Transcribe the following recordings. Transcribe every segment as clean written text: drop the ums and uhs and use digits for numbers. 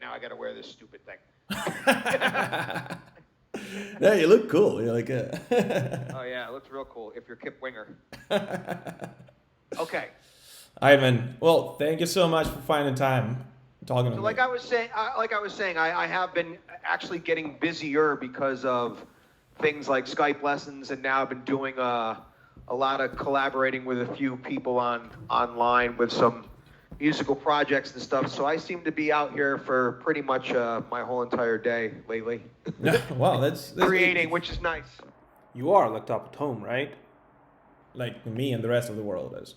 now I got to wear this stupid thing. Yeah, you look cool. You're like Oh yeah, it looks real cool if you're Kip Winger. Okay. All right, man. Well, thank you so much for finding time talking to So me. I have been actually getting busier because of things like Skype lessons, and now I've been doing a lot of collaborating with a few people online with some musical projects and stuff. So I seem to be out here for pretty much my whole entire day lately, Wow, that's creating, which is nice. You are locked up at home, right? like me and the rest of the world is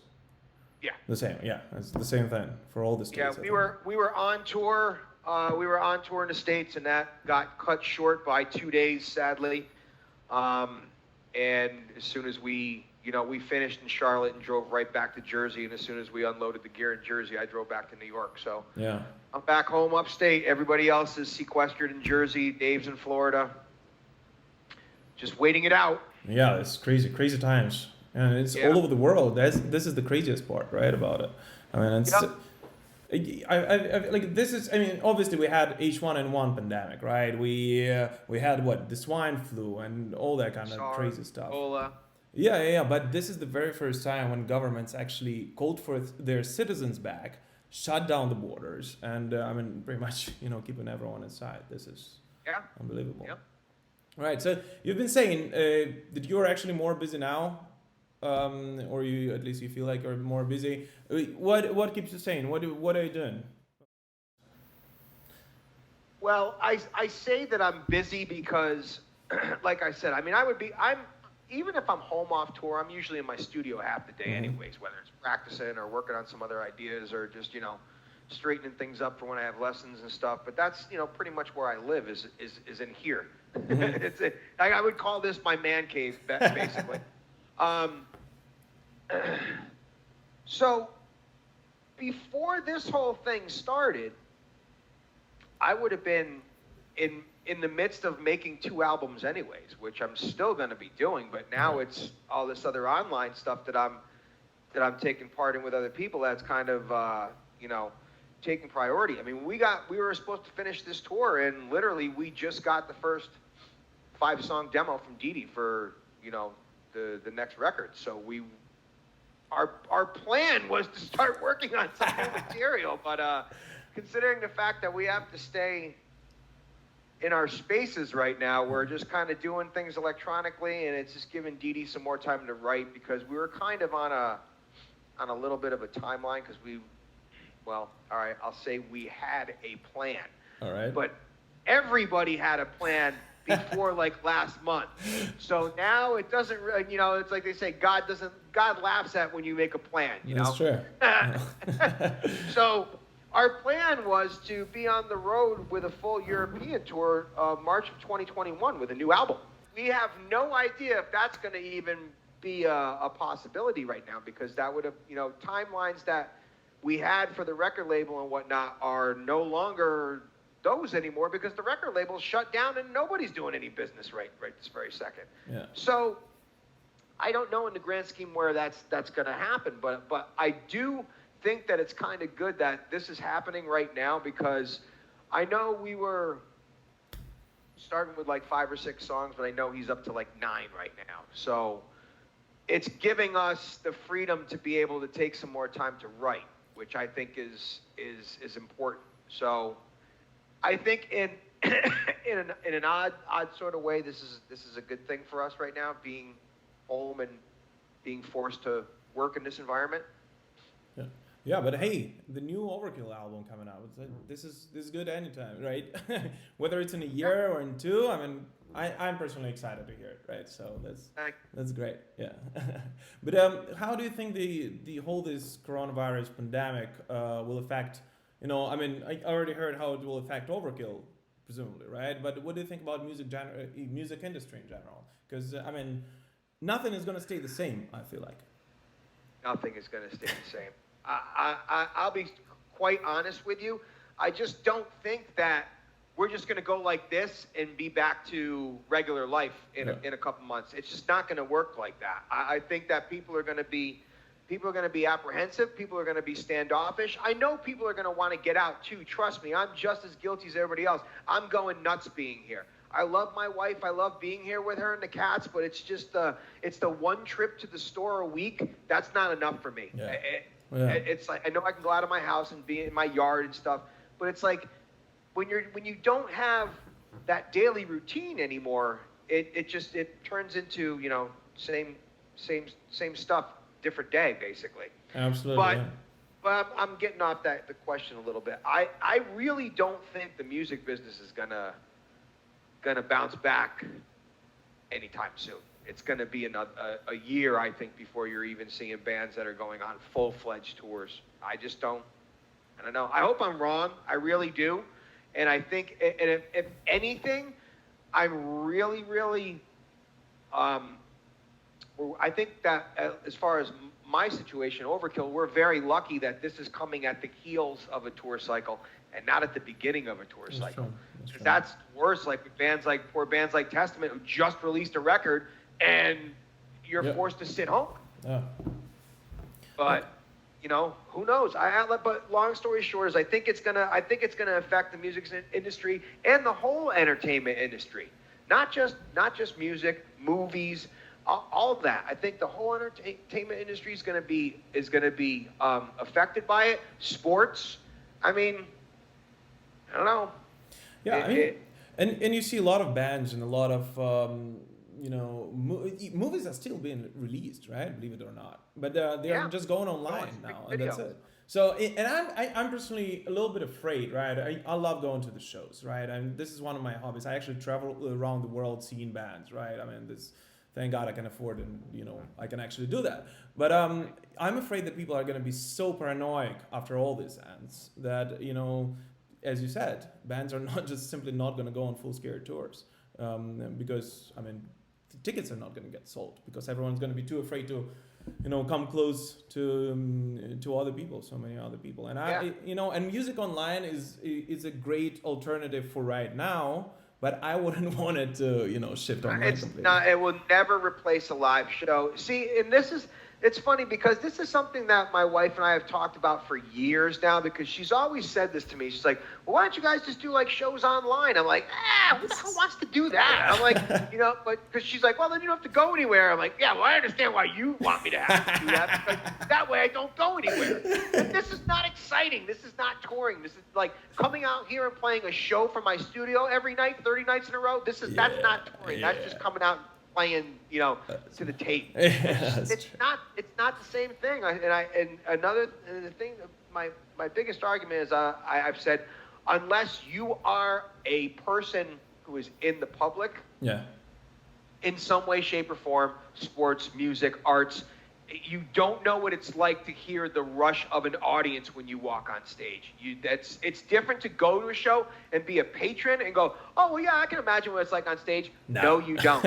Yeah. the same. Yeah, it's the same thing for all the Yeah, states. I we think. were on tour. We were on tour in the States, and that got cut short by 2 days, sadly. And as soon as we finished in Charlotte and drove right back to Jersey, and as soon as we unloaded the gear in Jersey, I drove back to New York. So Yeah. I'm back home upstate. Everybody else is sequestered in Jersey. Dave's in Florida. Just waiting it out. Yeah, it's crazy times, and it's Yeah. all over the world. This is the craziest part, right, about it. I mean, it's. Yep. Like this is. I mean, obviously we had H1N1 pandemic, right? We had what, the swine flu and all that kind of SARS, crazy stuff. Ebola. Yeah. But this is the very first time when governments actually called for their citizens back, shut down the borders, and I mean, pretty much, keeping everyone inside. This is Yeah. unbelievable. Yep. Right. So you've been saying that you're actually more busy now, or you at least you feel like you're more busy. What keeps you sane? What are you doing? Well, I say that I'm busy because, like I said, I mean, even if I'm home off tour, I'm usually in my studio half the day anyways, whether it's practicing or working on some other ideas or just, straightening things up for when I have lessons and stuff. But that's, pretty much where I live is in here. I would call this my man cave, basically. So before this whole thing started, I would have been in the midst of making 2 albums anyways, which I'm still going to be doing. But now it's all this other online stuff that I'm taking part in with other people. That's kind of taking priority. I mean, we were supposed to finish this tour, and literally we just got the first 5-song demo from DeeDee for the next record. So our plan was to start working on some new material, but considering the fact that we have to stay in our spaces right now, we're just kind of doing things electronically, and it's just giving DeeDee some more time to write, because we were kind of on a little bit of a timeline, because all right, I'll say we had a plan. All right. But everybody had a plan before like last month. So now it doesn't really, it's like they say, God laughs at when you make a plan, That's true. So our plan was to be on the road with a full European tour March of 2021 with a new album. We have no idea if that's going to even be a possibility right now, because that would have, timelines that we had for the record label and whatnot are no longer those anymore, because the record label's shut down and nobody's doing any business right this very second. Yeah. So I don't know in the grand scheme where that's going to happen, but I do think that it's kind of good that this is happening right now, because I know we were starting with like 5 or 6 songs, but I know he's up to like 9 right now. So it's giving us the freedom to be able to take some more time to write, which I think is important. So I think in an odd sort of way, this is a good thing for us right now, being home and being forced to work in this environment. Yeah, but hey, the new Overkill album coming out. This is good anytime, right? Whether it's in a year or in 2, I mean, I'm personally excited to hear it, right? So that's great, yeah. But how do you think the whole this coronavirus pandemic will affect? I mean, I already heard how it will affect Overkill, presumably, right? But what do you think about music industry in general? Because I mean, nothing is going to stay the same, I feel like. Nothing is going to stay the same. I'll be quite honest with you. I just don't think that we're just going to go like this and be back to regular life in a couple months. It's just not going to work like that. I think that people are going to be People are going to be apprehensive. People are going to be standoffish. I know people are going to want to get out too. Trust me, I'm just as guilty as everybody else. I'm going nuts being here. I love my wife. I love being here with her and the cats, but it's just it's the one trip to the store a week. That's not enough for me. Yeah. It's like, I know I can go out of my house and be in my yard and stuff, but it's like when you don't have that daily routine anymore, it turns into, you know, same stuff, different day, basically. Absolutely. But I'm getting off the question a little bit. I really don't think the music business is gonna bounce back anytime soon. It's gonna be a year, I think, before you're even seeing bands that are going on full-fledged tours. I don't know. I hope I'm wrong. I really do. And I think, and if anything, I'm really, really, I think that as far as my situation, Overkill, we're very lucky that this is coming at the heels of a tour cycle and not at the beginning of a tour cycle. That's worse, like poor bands like Testament, who just released a record and you're forced to sit home. Yeah. But you know, who knows? But long story short is I think it's gonna affect the music industry and the whole entertainment industry. Not just music, movies, all of that. I think the whole entertainment industry is gonna be affected by it. Sports. I mean, I don't know. Yeah, and you see a lot of bands and a lot of movies are still being released, right? Believe it or not, but they're just going online now, and that's it. So, and I'm personally a little bit afraid, right? I love going to the shows, right? And this is one of my hobbies. I actually travel around the world seeing bands, right? I mean, thank God I can afford and, you know, I can actually do that. But I'm afraid that people are going to be so paranoid after all this ends that, you know, as you said, bands are not just simply not going to go on full-scale tours because, I mean, tickets are not going to get sold because everyone's going to be too afraid to, you know, come close to other people, so many other people. And and music online is a great alternative for right now, but I wouldn't want it to, you know, shift online completely. It will never replace a live show. See, and it's funny because this is something that my wife and I have talked about for years now, because she's always said this to me. She's like, well, why don't you guys just do like shows online? I'm like, who the hell wants to do that? I'm like, you know, but because she's like, well, then you don't have to go anywhere. I'm like, yeah, well, I understand why you want me to have to do that, because that way I don't go anywhere. But this is not exciting. This is not touring. This is like coming out here and playing a show from my studio every night, 30 nighs in a row. That's not touring. That's just coming out and playing, you know, to the tape. It's not the same thing. The thing, my biggest argument is I've said, unless you are a person who is in the public, in some way, shape, or form, sports, music, arts, you don't know what it's like to hear the rush of an audience when you walk on stage. It's different to go to a show and be a patron and go, oh well, yeah, I can imagine what it's like on stage. No, you don't.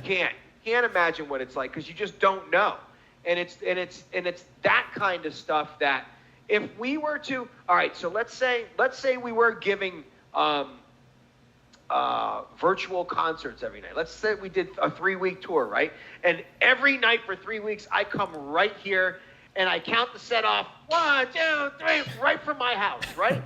Can't imagine what it's like because you just don't know. And it's that kind of stuff that if we were to, all right, so let's say we were giving virtual concerts every night. Let's say we did a 3-week tour, right? And every night for 3 weeks, I come right here and I count the set off 1, 2, 3, right from my house, right?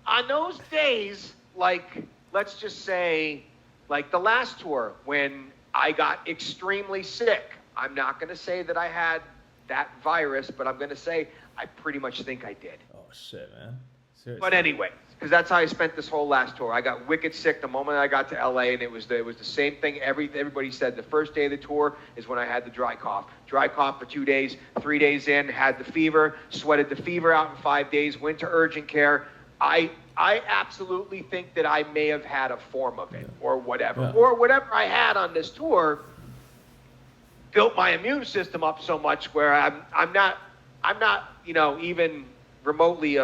On those days, like, let's just say, like the last tour when I got extremely sick. I'm not going to say that I had that virus, but I'm going to say I pretty much think I did. Oh, shit, man. Seriously. But anyway, because that's how I spent this whole last tour. I got wicked sick the moment I got to LA, and it was the same thing. Everybody said the first day of the tour is when I had the dry cough. Dry cough for 2 days. 3 days in, had the fever, sweated the fever out in 5 days, went to urgent care. I absolutely think that I may have had a form of it or whatever. Or whatever I had on this tour built my immune system up so much where I'm not you know, even remotely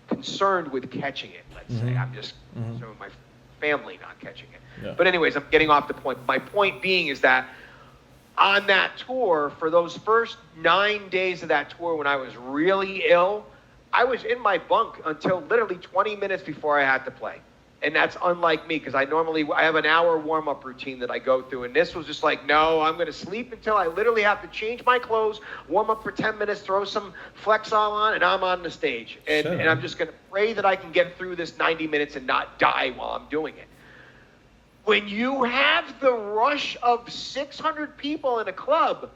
concerned with catching it, let's say. I'm just concerned with my family not catching it. Yeah. But anyways, I'm getting off the point. My point being is that on that tour, for those first 9 days of that tour when I was really ill, I was in my bunk until literally 20 minutes before I had to play. And that's unlike me, because I have an hour warm-up routine that I go through, and this was just like, no, I'm going to sleep until I literally have to change my clothes, warm up for 10 minutes, throw some Flexol on, and I'm on the stage. And I'm just going to pray that I can get through this 90 minutes and not die while I'm doing it. When you have the rush of 600 people in a club,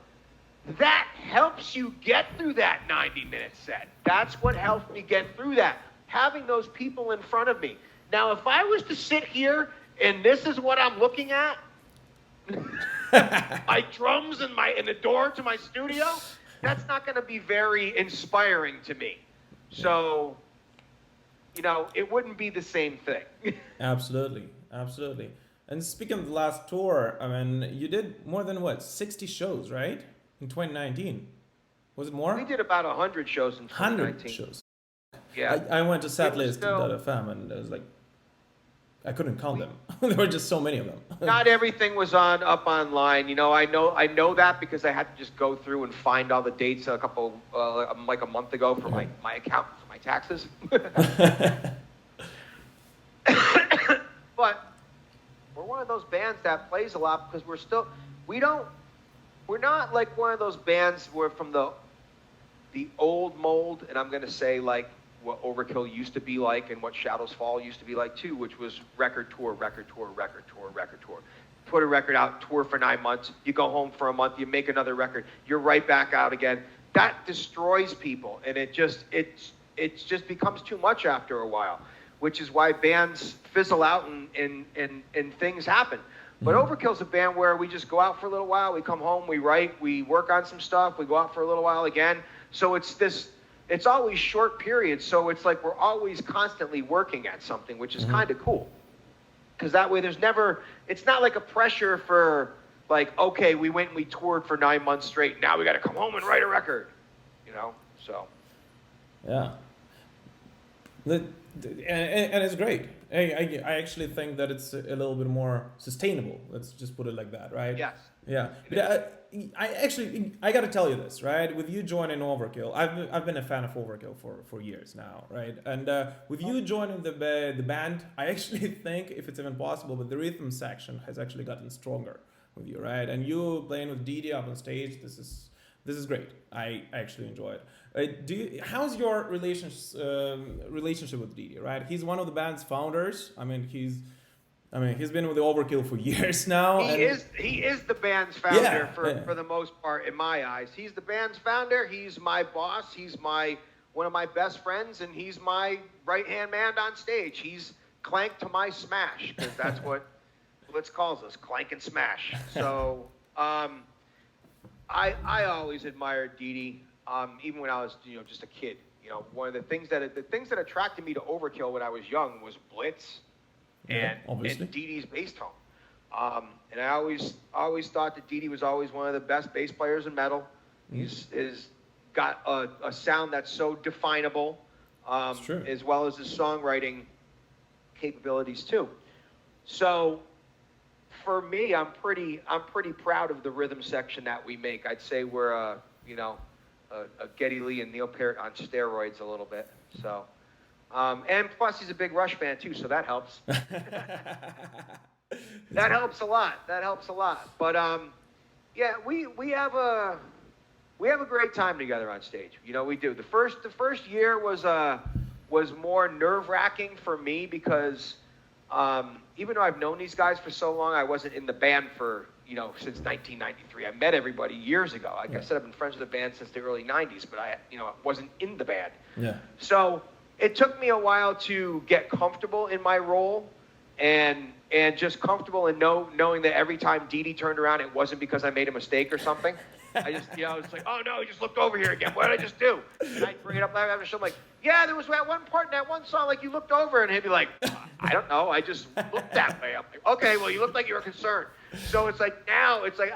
that helps you get through that 90-minute set. That's what helped me get through that, having those people in front of me. Now, if I was to sit here and this is what I'm looking at, my drums and the door to my studio, that's not going to be very inspiring to me. So, it wouldn't be the same thing. Absolutely. And speaking of the last tour, I mean, you did more than 60 shows, right? In 2019. Was it more? We did about 100 shows in 2019. 100 shows. Yeah. I went to setlist.fm and it was like, I couldn't count them. There were just so many of them. Not everything was up online. I know that because I had to just go through and find all the dates a month ago for my account for my taxes. But we're one of those bands that plays a lot because we're not like one of those bands where from the old mold, and I'm going to say like what Overkill used to be like and what Shadows Fall used to be like too, which was record tour. Put a record out, tour for 9 months, you go home for a month, you make another record, you're right back out again. That destroys people, and it just becomes too much after a while, which is why bands fizzle out and things happen. But Overkill's a band where we just go out for a little while, we come home, we write, we work on some stuff, we go out for a little while again. So it's always short periods, so it's like we're always constantly working at something, which is kind of cool. Because that way it's not like a pressure for like, okay, we went and we toured for 9 months straight, now we got to come home and write a record, so. Yeah. And it's great. I actually think that it's a little bit more sustainable. Let's just put it like that, right? Yes. Yeah. But I got to tell you this, right? With you joining Overkill, I've been a fan of Overkill for years now, right? And with you joining the band, I actually think, if it's even possible, but the rhythm section has actually gotten stronger with you, right? And you playing with DeeDee up on stage, this is great. I actually enjoy it. How's your relationship with DeeDee? Right, he's one of the band's founders. He's been with the Overkill for years now. He is the band's founder for the most part in my eyes. He's the band's founder. He's my boss. He's one of my best friends, and he's my right-hand man on stage. He's Clank to my Smash, because that's what Blitz calls us, Clank and Smash. So I always admired DeeDee. Even when I was, just a kid, one of the things that attracted me to Overkill when I was young was Blitz and DeeDee's bass tone. And I always thought that DeeDee was always one of the best bass players in metal. He's got a sound that's so definable, as well as his songwriting capabilities too. So for me, I'm pretty proud of the rhythm section that we make. I'd say we're a Geddy Lee and Neil Peart on steroids a little bit. So, and plus he's a big Rush fan too, so that helps. That helps a lot. But yeah, we have a great time together on stage. We do. The first year was more nerve-wracking for me because even though I've known these guys for so long, I wasn't in the band for since 1993. I met everybody years ago. Like I said, I've been friends with the band since the early 90s, but I wasn't in the band. Yeah. So it took me a while to get comfortable in my role and just comfortable in knowing that every time DeeDee turned around, it wasn't because I made a mistake or something. I just, it's like, oh no, he just looked over here again. What did I just do? And I'd bring it up after the show. I'm like, yeah, there was that one part in that one song, like you looked over, and he'd be like, I don't know, I just looked that way. I'm like, okay, well, you looked like you were concerned. So it's like now, it's like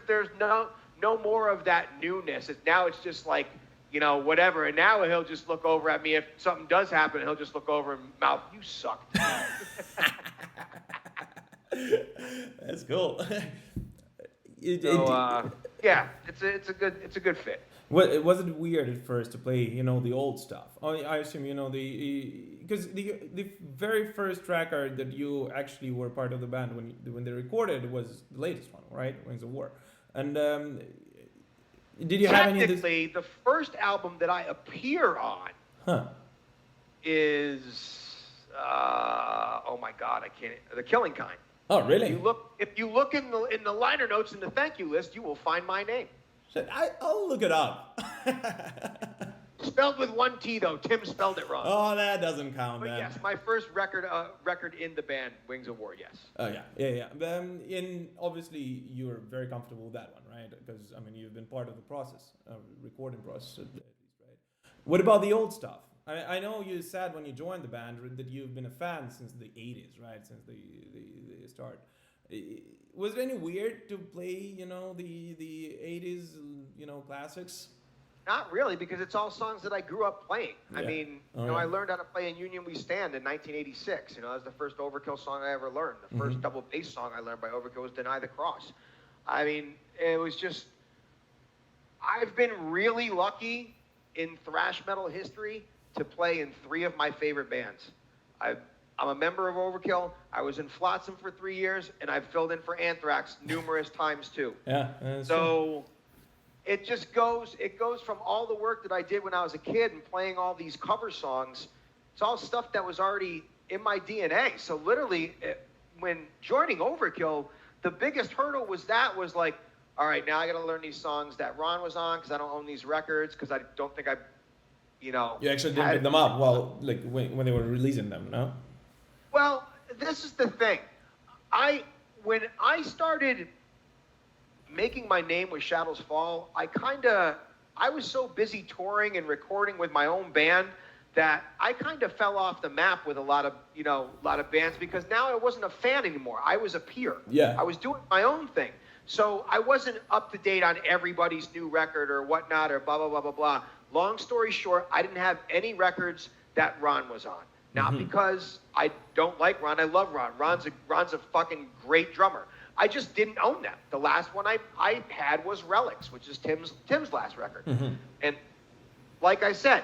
there's no more of that newness. Now it's just like, whatever. And now he'll just look over at me if something does happen. He'll just look over and mouth, "You sucked." That's cool. Yeah, it's a good fit. Was it weird at first to play, the old stuff? I assume because the very first record that you actually were part of the band when they recorded was the latest one, right? Wings of War, and did you have any of this? Technically, the first album that I appear on Huh? is oh my God, I can't. The Killing Kind. Oh, really? If you look in the liner notes in the thank you list, you will find my name. I'll look it up. Spelled with one T though. Tim spelled it wrong. Oh, that doesn't count, But man. yes, my first record in the band, Wings of War. Yes. Oh yeah. And obviously you're very comfortable with that one, right? Because you've been part of the process, recording process at least, right? What about the old stuff? I know you said when you joined the band that you've been a fan since the '80s, right? Since the start. Was it any weird to play, the '80s, classics? Not really, because it's all songs that I grew up playing. Yeah. I mean, I learned how to play In Union We Stand in 1986. That was the first Overkill song I ever learned. The first double bass song I learned by Overkill was Deny the Cross. I mean, it was just, I've been really lucky in thrash metal history to play in 3 of my favorite bands. I'm a member of Overkill. I was in Flotsam for 3 years, and I've filled in for Anthrax numerous times too. Yeah. So it just goes from all the work that I did when I was a kid and playing all these cover songs. It's all stuff that was already in my DNA. So literally, when joining Overkill, the biggest hurdle was like, all right, now I got to learn these songs that Ron was on because I don't own these records because I don't think you actually didn't pick them up like when they were releasing them, no? Well, this is the thing. When I started making my name with Shadows Fall, I was so busy touring and recording with my own band that I kind of fell off the map with a lot of bands because now I wasn't a fan anymore. I was a peer. Yeah. I was doing my own thing. So I wasn't up to date on everybody's new record or whatnot or blah, blah, blah, blah, blah. Long story short, I didn't have any records that Ron was on. Not because I don't like Ron. I love Ron. Ron's a fucking great drummer. I just didn't own them. The last one I had was Relics, which is Tim's last record. And like I said,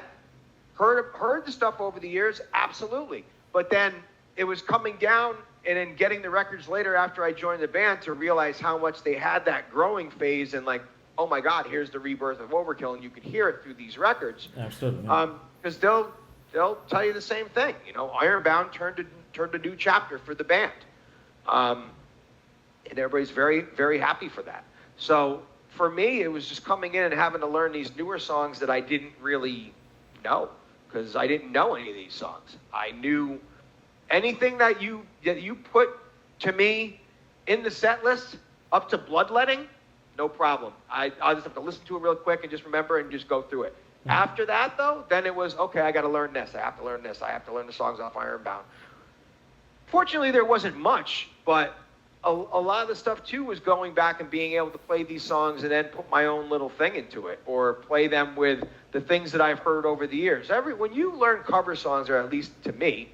heard the stuff over the years, absolutely. But then it was coming down and then getting the records later after I joined the band to realize how much they had that growing phase and like, oh my God, here's the rebirth of Overkill, and you could hear it through these records. Absolutely. Because they'll tell you the same thing. Ironbound turned a new chapter for the band. And everybody's very, very happy for that. So for me, it was just coming in and having to learn these newer songs that I didn't really know because I didn't know any of these songs. I knew anything that you put to me in the set list up to Bloodletting, no problem. I'll just have to listen to it real quick and just remember and just go through it. After that, though, then it was, okay, I got to learn this. I have to learn this. I have to learn the songs off Ironbound. Fortunately, there wasn't much, but a lot of the stuff, too, was going back and being able to play these songs and then put my own little thing into it or play them with the things that I've heard over the years. When you learn cover songs, or at least to me,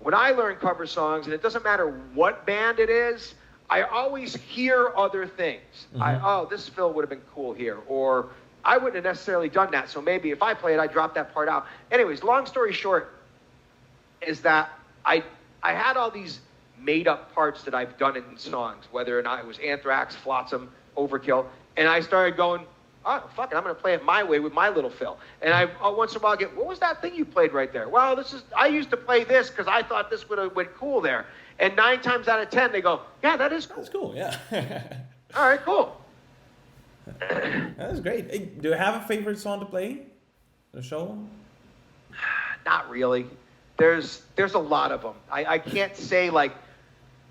when I learn cover songs, and it doesn't matter what band it is, I always hear other things. This fill would have been cool here, or I wouldn't have necessarily done that, so maybe if I play it, I drop that part out. Anyways, long story short is that I had all these made-up parts that I've done in songs, whether or not it was Anthrax, Flotsam, Overkill, and I started going, oh, fuck it, I'm going to play it my way with my little fill. And I once in a while get, what was that thing you played right there? Well, I used to play this because I thought this would have went cool there. And 9 times out of 10, they go, yeah, that is cool. That's cool, yeah. All right, cool. That was great. Hey, do you have a favorite song to play? The show? Not really. There's a lot of them. I can't say like,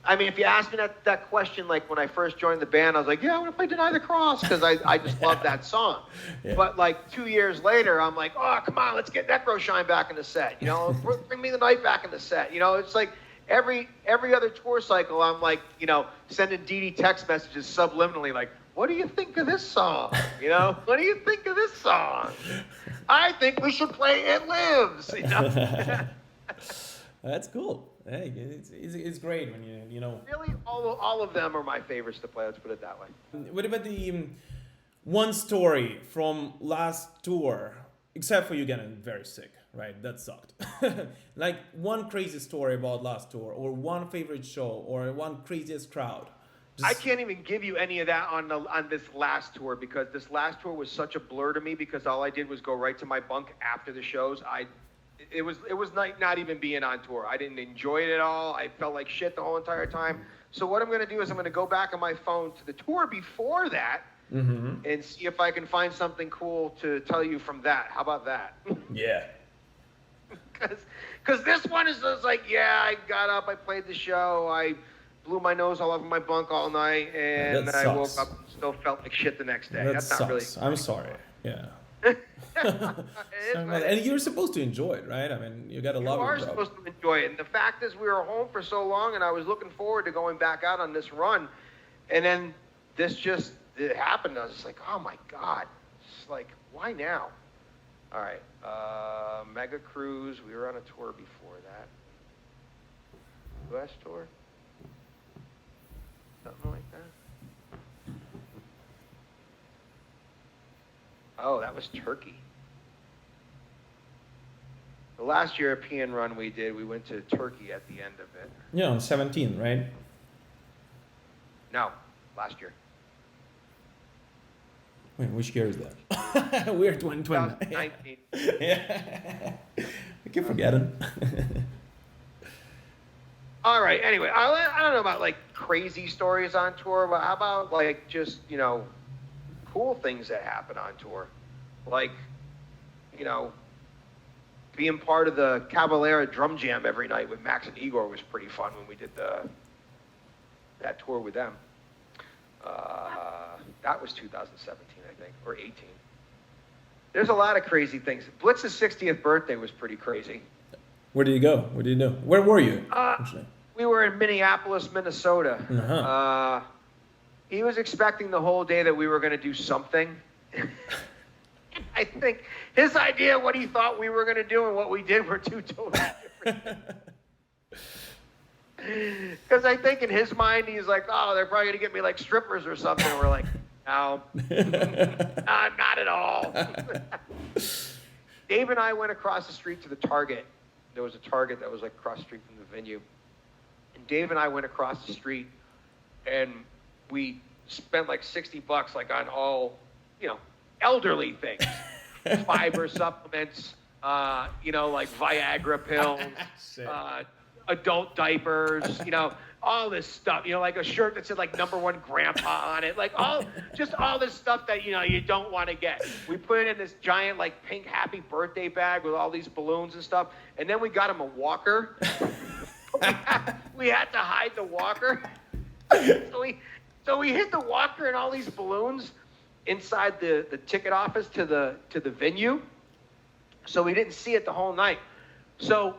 I mean, if you ask me that question, like when I first joined the band, I was like, yeah, I want to play Deny the Cross because I just love that song. Yeah. But like 2 years later, I'm like, oh, come on, let's get Necroshine back in the set. Bring Me the Night back in the set. It's like every other tour cycle, I'm like, sending DeeDee text messages subliminally like, what do you think of this song? What do you think of this song? I think we should play It Lives. That's cool. Hey, it's great when you know. Really, all of them are my favorites to play. Let's put it that way. What about one story from last tour, except for you getting very sick, right? That sucked. Like one crazy story about last tour, or one favorite show, or one craziest crowd. I can't even give you any of that on this last tour, because this last tour was such a blur to me, because all I did was go right to my bunk after the shows. It was not even being on tour. I didn't enjoy it at all. I felt like shit the whole entire time. So what I'm going to do is I'm going to go back on my phone to the tour before that, and see if I can find something cool to tell you from that. How about that? Yeah. Because this one is just like, yeah, I got up, I played the show, I blew my nose all over my bunk all night, and I woke up and still felt like shit the next day. That's sucks. not really. I'm sorry. Yeah. And you're supposed to enjoy it, right? I mean, you got to love it. You are supposed to enjoy it. And the fact is, we were home for so long, and I was looking forward to going back out on this run. And then this it happened. I was just like, oh my God. It's like, why now? All right. Mega Cruise. We were on a tour before that. US tour? Something like that. Oh, that was Turkey. The last European run we did, we went to Turkey at the end of it. Yeah, on 17, right? No, last year. Wait, which year is that? We're 2020. 2019. Yeah. I keep forgetting. All right, anyway, I don't know about like crazy stories on tour, but how about like just, cool things that happen on tour? Like, being part of the Cavalera drum jam every night with Max and Igor was pretty fun when we did that tour with them. That was 2017, I think, or 18. There's a lot of crazy things. Blitz's 60th birthday was pretty crazy. Where did you go? What did you do? Where were you? We were in Minneapolis, Minnesota. Uh-huh. He was expecting the whole day that we were going to do something. I think his idea of what he thought we were going to do and what we did were two totally different. Because I think in his mind, he's like, oh, they're probably going to get me like strippers or something. And we're like, no, not at all. Dave and I went across the street to the Target. There was a Target that was like across the street from the venue. And Dave and I went across the street, and we spent like $60 like on all, elderly things. Fiber supplements, like Viagra pills, adult diapers, all this stuff, like a shirt that said like #1 grandpa on it, like all this stuff that, you don't want to get. We put it in this giant like pink happy birthday bag with all these balloons and stuff. And then we got him a walker. we had to hide the walker. So we hid the walker and all these balloons inside the ticket office to the venue. So we didn't see it the whole night. So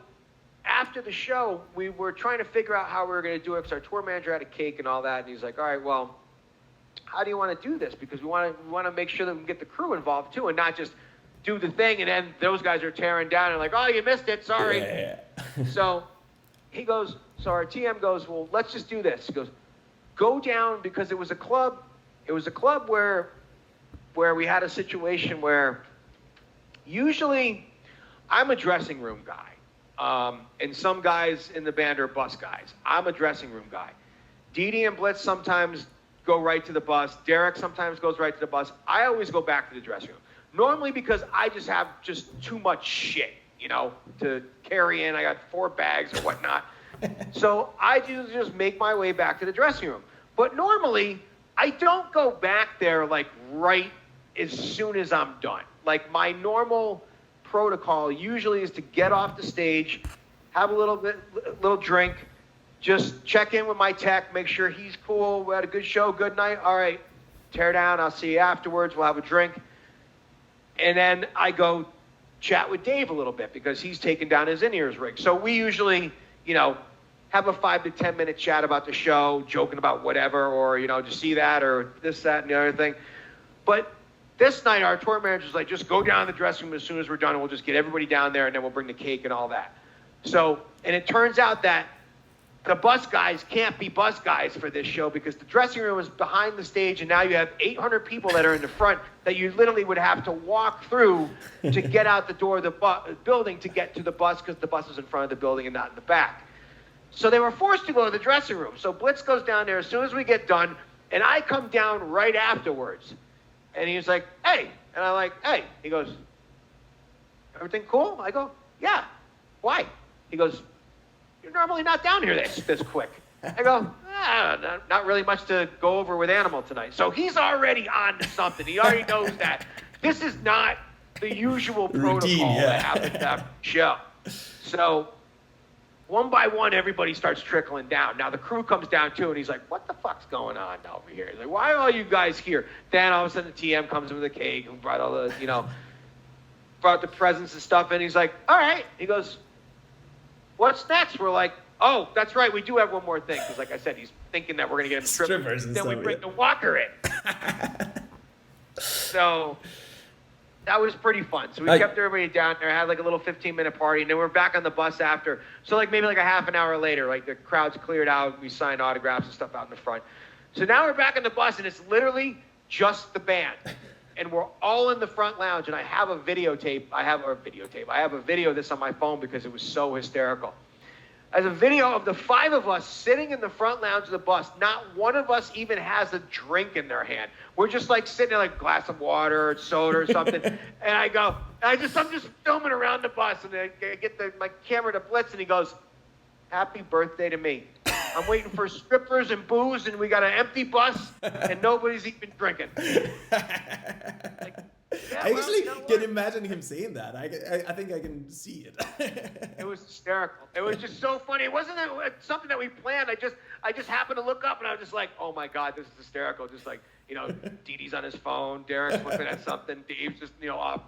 after the show, we were trying to figure out how we were going to do it, because our tour manager had a cake and all that, and he's like, all right, well, how do you want to do this? Because we want to make sure that we can get the crew involved too, and not just do the thing and then those guys are tearing down and like, oh, you missed it, sorry. Yeah. So our TM goes, well, let's just do this. He goes, go down, because it was a club where we had a situation where usually I'm a dressing room guy. And some guys in the band are bus guys. I'm a dressing room guy. DeeDee and Blitz sometimes go right to the bus. Derek sometimes goes right to the bus. I always go back to the dressing room. Normally because I just have too much shit, to carry in. I got 4 bags or whatnot. So I just make my way back to the dressing room. But normally I don't go back there like right as soon as I'm done. Like my normal protocol usually is to get off the stage, have a little drink, just check in with my tech, make sure he's cool, we had a good show, good night, all right, tear down, I'll see you afterwards, we'll have a drink. And then I go chat with Dave a little bit, because he's taking down his in-ears rig. So we usually, have a 5 to 10 minute chat about the show, joking about whatever, or, just see that, or this, that, and the other thing. But this night, our tour manager's like, just go down to the dressing room as soon as we're done, and we'll just get everybody down there, and then we'll bring the cake and all that. So, and it turns out that the bus guys can't be bus guys for this show because the dressing room is behind the stage, and now you have 800 people that are in the front that you literally would have to walk through to get out the door of the building to get to the bus because the bus is in front of the building and not in the back. So they were forced to go to the dressing room. So Blitz goes down there as soon as we get done, and I come down right afterwards. And he's like, hey. And I'm like, hey. He goes, everything cool? I go, yeah. Why? He goes, you're normally not down here this quick. I go, not really much to go over with Animal tonight. So he's already on to something. He already knows that. This is not the usual protocol that happens after the show. So one by one, everybody starts trickling down. Now the crew comes down too, and he's like, what the fuck's going on over here? He's like, why are all you guys here? Then all of a sudden the TM comes in with a cake and brought all the, brought the presents and stuff, and he's like, all right. He goes, what's next? We're like, oh, that's right, we do have one more thing. Because like I said, he's thinking that we're going to get him strippers. And then we bring the walker in. So that was pretty fun. So we kept everybody down there, had like a little 15-minute party, and then we're back on the bus after. So like maybe like a half an hour later, like the crowd's cleared out, we signed autographs and stuff out in the front. So now we're back on the bus, and it's literally just the band. And we're all in the front lounge, and I have a videotape. I have a video of this on my phone because it was so hysterical. As a video of the 5 of us sitting in the front lounge of the bus. Not one of us even has a drink in their hand. We're just like sitting there like a glass of water or soda or something. And I'm just filming around the bus, and I get my camera to Blitz, and he goes, happy birthday to me. I'm waiting for strippers and booze, and we got an empty bus, and nobody's even drinking. I actually can imagine him saying that. I think I can see it. It was hysterical. It was just so funny. It wasn't something that we planned. I just happened to look up, and I was just like, oh my God, this is hysterical. Just like, DeeDee's on his phone, Derek's looking at something, Dave's just, off.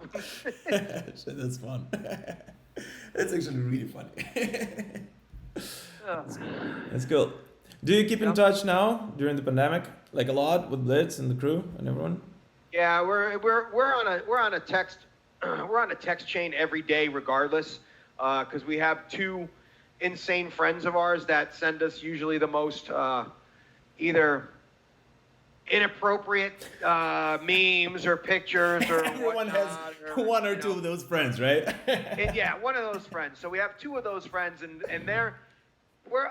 That's fun. That's actually really funny. That's cool. Do you keep in touch now during the pandemic, like a lot with Blitz and the crew and everyone? Yeah, we're on a text chain every day, regardless, because we have 2 insane friends of ours that send us usually the most either inappropriate memes or pictures or everyone has one or 2 of those friends, right? Yeah, one of those friends. So we have 2 of those friends, and we're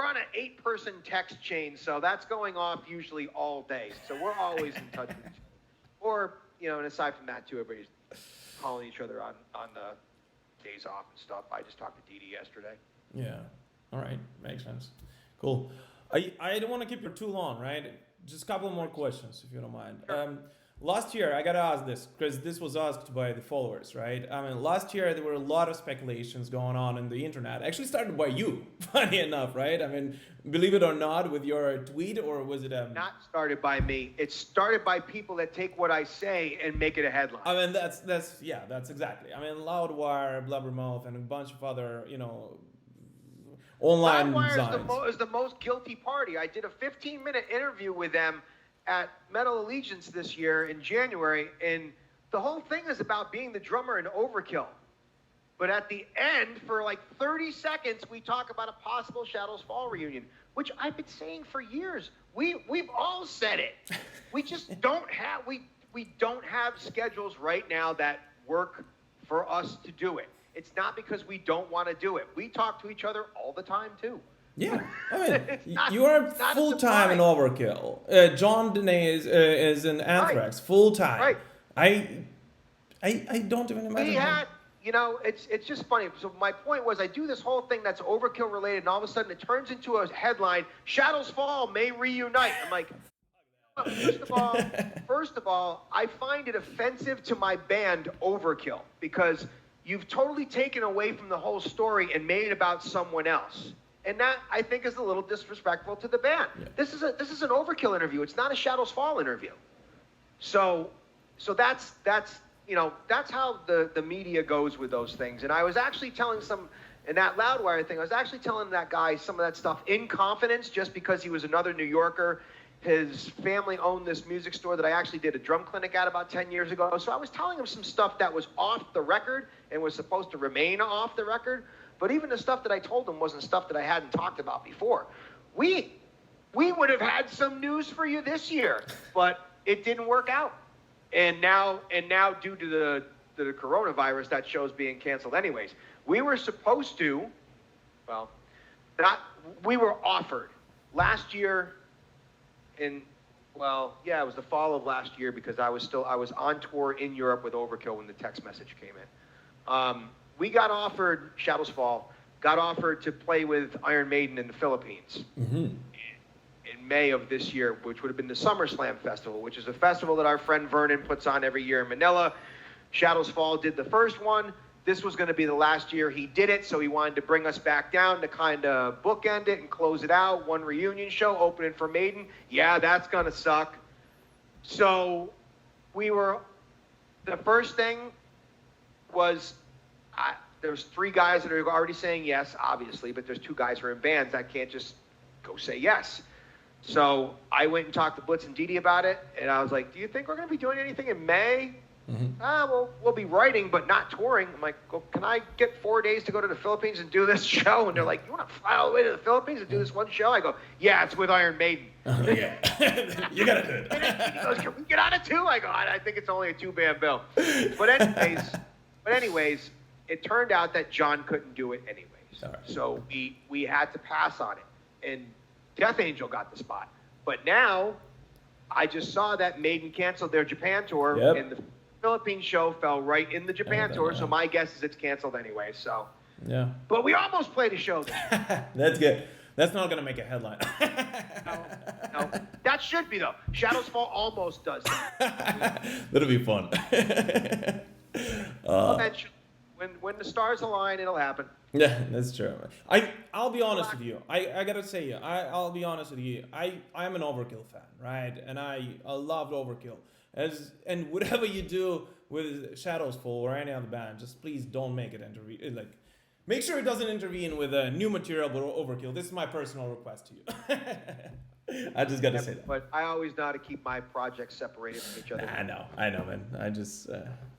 on an 8-person text chain, so that's going off usually all day. So we're always in touch with each other. Or, and aside from that too, everybody's calling each other on the days off and stuff. I just talked to DeeDee yesterday. Yeah. All right. Makes sense. Cool. I don't want to keep you too long, right? Just a couple more questions, if you don't mind. Sure. Last year, I got to ask this because this was asked by the followers, right? I mean, last year, there were a lot of speculations going on in the internet. Actually started by you, funny enough, right? I mean, believe it or not, with your tweet, or was it... Not started by me. It's started by people that take what I say and make it a headline. I mean, that's exactly. I mean, Loudwire, Blubbermouth, and a bunch of other, online Loudwire is the most guilty party. I did a 15-minute interview with them at Metal Allegiance this year in January, and the whole thing is about being the drummer in Overkill. But at the end, for like 30 seconds, we talk about a possible Shadows Fall reunion, which I've been saying for years. We've all said it. We just don't have we don't have schedules right now that work for us to do it. It's not because we don't want to do it. We talk to each other all the time too. Yeah, I mean, you are full-time in Overkill. John Dene is in Anthrax, full-time. Right. I don't even imagine. We had, it's just funny. So my point was, I do this whole thing that's Overkill related, and all of a sudden it turns into a headline: Shadows Fall may reunite. I'm like, first of all, I find it offensive to my band Overkill because you've totally taken away from the whole story and made it about someone else. And that, I think, is a little disrespectful to the band. Yeah. This is an Overkill interview. It's not a Shadows Fall interview. So that's how the media goes with those things. And I was actually telling in that Loudwire thing, I was actually telling that guy some of that stuff in confidence just because he was another New Yorker. His family owned this music store that I actually did a drum clinic at about 10 years ago. So I was telling him some stuff that was off the record and was supposed to remain off the record. But even the stuff that I told him wasn't stuff that I hadn't talked about before. We would have had some news for you this year, but it didn't work out. And now due to the coronavirus, that show's being canceled anyways. We were supposed to, we were offered last year it was the fall of last year because I was on tour in Europe with Overkill when the text message came in. We got offered, Shadows Fall, got offered to play with Iron Maiden in the Philippines in May of this year, which would have been the SummerSlam Festival, which is a festival that our friend Vernon puts on every year in Manila. Shadows Fall did the first one. This was going to be the last year he did it, so he wanted to bring us back down to kind of bookend it and close it out. One reunion show, opening for Maiden. Yeah, that's going to suck. So the first thing was, there's 3 guys that are already saying yes, obviously, but there's 2 guys who are in bands that can't just go say yes. So I went and talked to Blitz and DeeDee about it, and I was like, do you think we're going to be doing anything in May? Well, we'll be writing, but not touring. I'm like, can I get 4 days to go to the Philippines and do this show? And they're like, you want to fly all the way to the Philippines and do this one show? I go, yeah, it's with Iron Maiden. Yeah. You got to do it. And he goes, can we get on it too? I go, I think it's only a 2-band bill. But anyways, it turned out that John couldn't do it anyways. Right. So we had to pass on it. And Death Angel got the spot. But now, I just saw that Maiden canceled their Japan tour, and the Philippine show fell right in the Japan tour, so my guess is it's canceled anyway. So yeah. But we almost played a show there. That's good. That's not gonna make a headline. No. That should be though. Shadows Fall almost does that. That'll be fun. Eventually, when the stars align, it'll happen. Yeah, that's true. I'll be honest with you. I gotta say, I'll be honest with you. I'm an Overkill fan, right? And I loved Overkill. And whatever you do with Shadows Fall or any other band, just please don't make it intervene. Like, make sure it doesn't intervene with new material but Overkill. This is my personal request to you. I just gotta say that. But I always know how to keep my projects separated from each other. I know, man.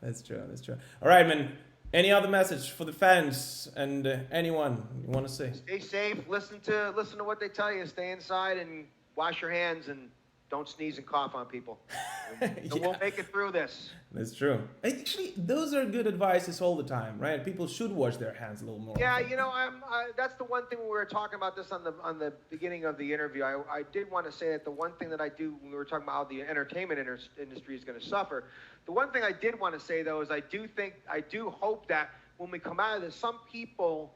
That's true. All right, man. Any other message for the fans and anyone you want to say? Stay safe. Listen to what they tell you. Stay inside and wash your hands and don't sneeze and cough on people. We'll make it through this. That's true. Actually, those are good advices all the time, right? People should wash their hands a little more. Yeah, that's the one thing when we were talking about this on the beginning of the interview. I did want to say that the one thing that I do when we were talking about how the entertainment industry is going to suffer. The one thing I did want to say though is I do hope that when we come out of this, some people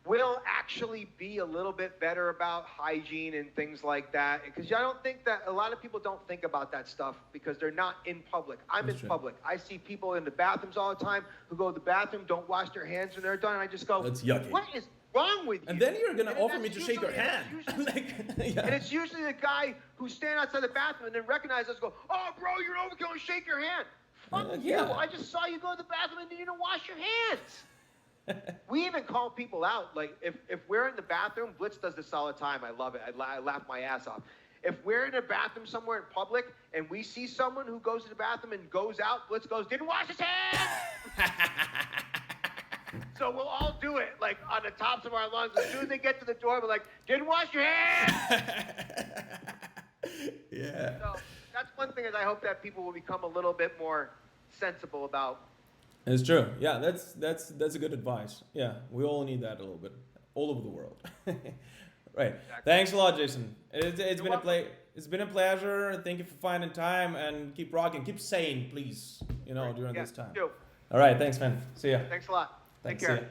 will actually be a little bit better about hygiene and things like that. Because I don't think that a lot of people don't think about that stuff because they're not in public. I'm in public. I see people in the bathrooms all the time who go to the bathroom, don't wash their hands when they're done. And I just go, that's yucky. What is wrong with you? And then you're going to offer me to shake your hand. And it's usually the guy who's standing outside the bathroom and then recognizes us and go, oh, bro, you're Overkill and shake your hand. Fuck you. I just saw you go to the bathroom and you didn't wash your hands. We even call people out. Like, if we're in the bathroom, Blitz does this all the time. I love it. I laugh my ass off. If we're in a bathroom somewhere in public and we see someone who goes to the bathroom and goes out, Blitz goes, didn't wash his hands! So we'll all do it, like, on the tops of our lungs. As soon as they get to the door, we're like, didn't wash your hands! Yeah. So that's one thing is I hope that people will become a little bit more sensible about. It's true. Yeah, that's a good advice. Yeah, we all need that a little bit, all over the world. Right. Exactly. Thanks a lot, Jason. It's been a pleasure. Thank you for finding time and keep rocking. Keep sane, please. During this time. You. All right. Thanks, man. See ya. Thanks a lot. Thanks. Take care. See ya.